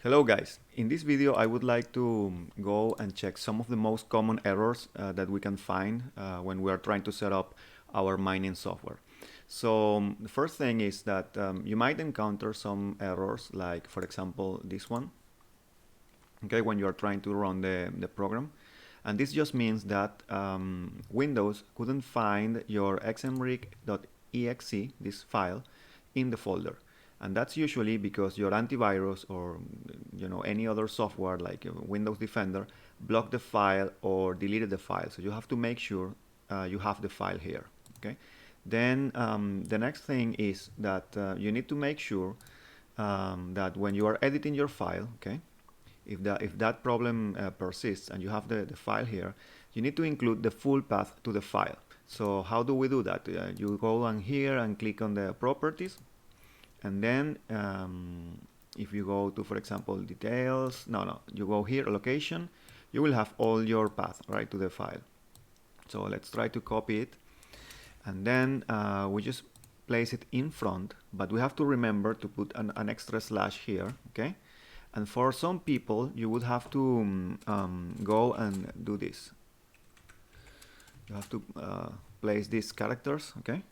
Hello guys, in this video I would like to go and check some of the most common errors that we can find when we are trying to set up our mining software. So the first thing is that you might encounter some errors, like for example this one, okay, when you are trying to run the program. And this just means that Windows couldn't find your xmrig.exe, this file, in the folder. And that's usually because your antivirus or any other software like Windows Defender blocked the file or deleted the file. So you have to make sure you have the file here. Okay. Then the next thing is that you need to make sure that when you are editing your file, okay, if that problem persists and you have the file here, you need to include the full path to the file. So how do we do that? You go on here and click on the properties. And then if you go to, for example, details, you go here, location, you will have all your path right to the file. So let's try to copy it. And then we just place it in front, but we have to remember to put an extra slash here, okay? And for some people, you would have to go and do this. You have to place these characters, okay?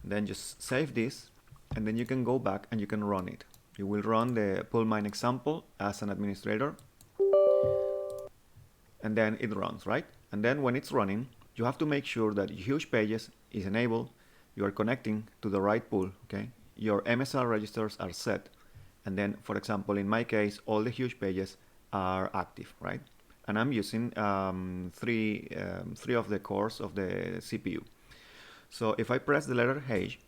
Then just save this. And then you can go back and you can run it. You will run the pull mine example as an administrator. And then it runs, right? And then when it's running, you have to make sure that huge pages is enabled. You are connecting to the right pool, okay? Your MSR registers are set. And then, for example, in my case, all the huge pages are active, right? And I'm using three of the cores of the CPU. So if I press the letter H,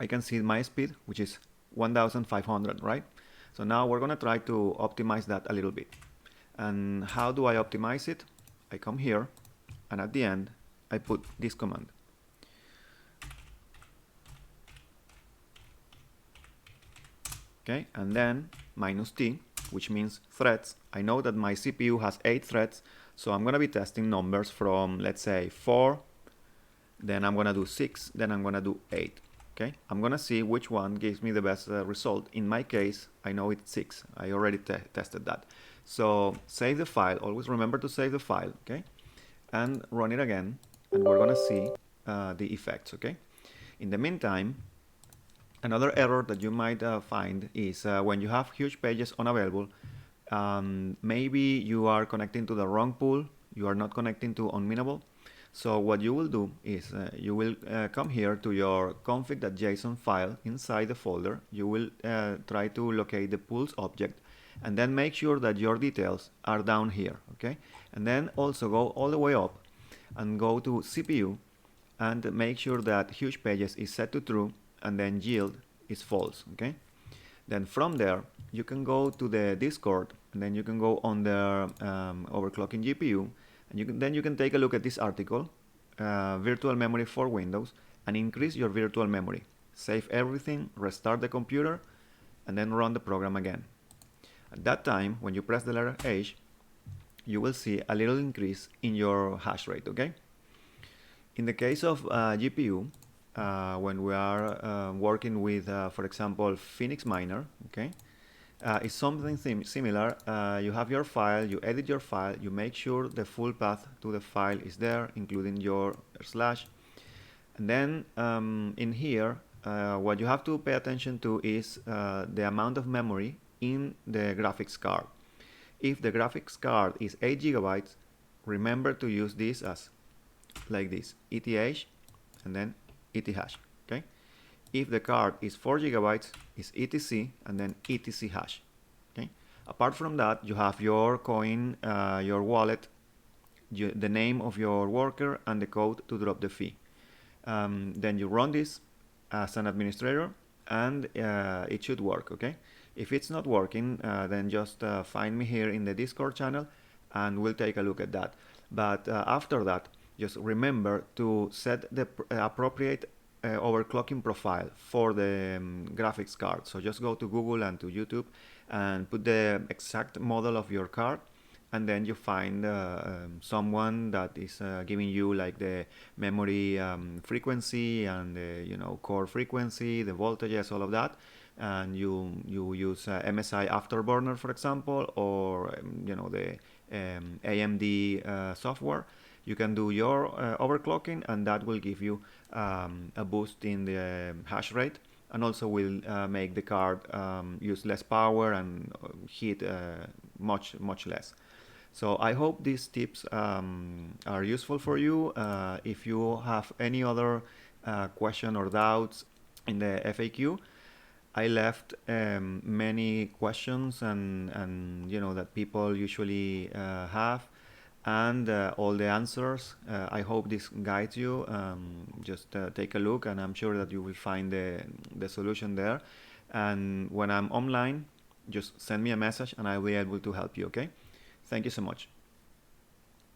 I can see my speed, which is 1500, right? So now we're going to try to optimize that a little bit. And how do I optimize it? I come here, and at the end, I put this command. Okay, and then -T, which means threads. I know that my CPU has 8 threads, so I'm going to be testing numbers from, let's say, 4, then I'm going to do 6, then I'm going to do 8. Okay, I'm going to see which one gives me the best result. In my case, I know it's 6. I already tested that. So save the file. Always remember to save the file, okay? And run it again, and we're going to see the effects, okay? In the meantime, another error that you might find is when you have huge pages unavailable, maybe you are connecting to the wrong pool. You are not connecting to Unmineable. So what you will do is you will come here to your config.json file inside the folder. You will try to locate the pools object, and then make sure that your details are down here, okay? And then also go all the way up and go to CPU and make sure that huge pages is set to true, and then yield is false, okay? Then from there, you can go to the Discord, and then you can go on the overclocking GPU, and then you can take a look at this article, virtual memory for Windows, and increase your virtual memory. Save everything, restart the computer, and then run the program again. At that time, when you press the letter H, you will see a little increase in your hash rate, okay? In the case of GPU, when we are working with, for example, Phoenix Miner, okay? It's something similar. You have your file, you edit your file, you make sure the full path to the file is there, including your slash. And then in here, what you have to pay attention to is the amount of memory in the graphics card. If the graphics card is 8 gigabytes, remember to use this as like this, ETH and then ETH, okay? If the card is 4 gigabytes, it's ETC and then ETC hash. Okay. Apart from that, you have your coin, your wallet, the name of your worker, and the code to drop the fee. Then you run this as an administrator, and it should work. Okay. If it's not working, then just find me here in the Discord channel, and we'll take a look at that. But after that, just remember to set the appropriate overclocking profile for the graphics card. So just go to Google and to YouTube and put the exact model of your card, and then you find someone that is giving you like the memory frequency and the core frequency, the voltages, all of that. and you use MSI Afterburner, for example, or the AMD software, you can do your overclocking, and that will give you a boost in the hash rate, and also will make the card use less power and heat much less. So I hope these tips are useful for you. If you have any other question or doubts in the FAQ, I left many questions and that people usually have, and all the answers. I hope this guides you. Just take a look, and I'm sure that you will find the solution there. And when I'm online, just send me a message, and I'll be able to help you. Okay? Thank you so much.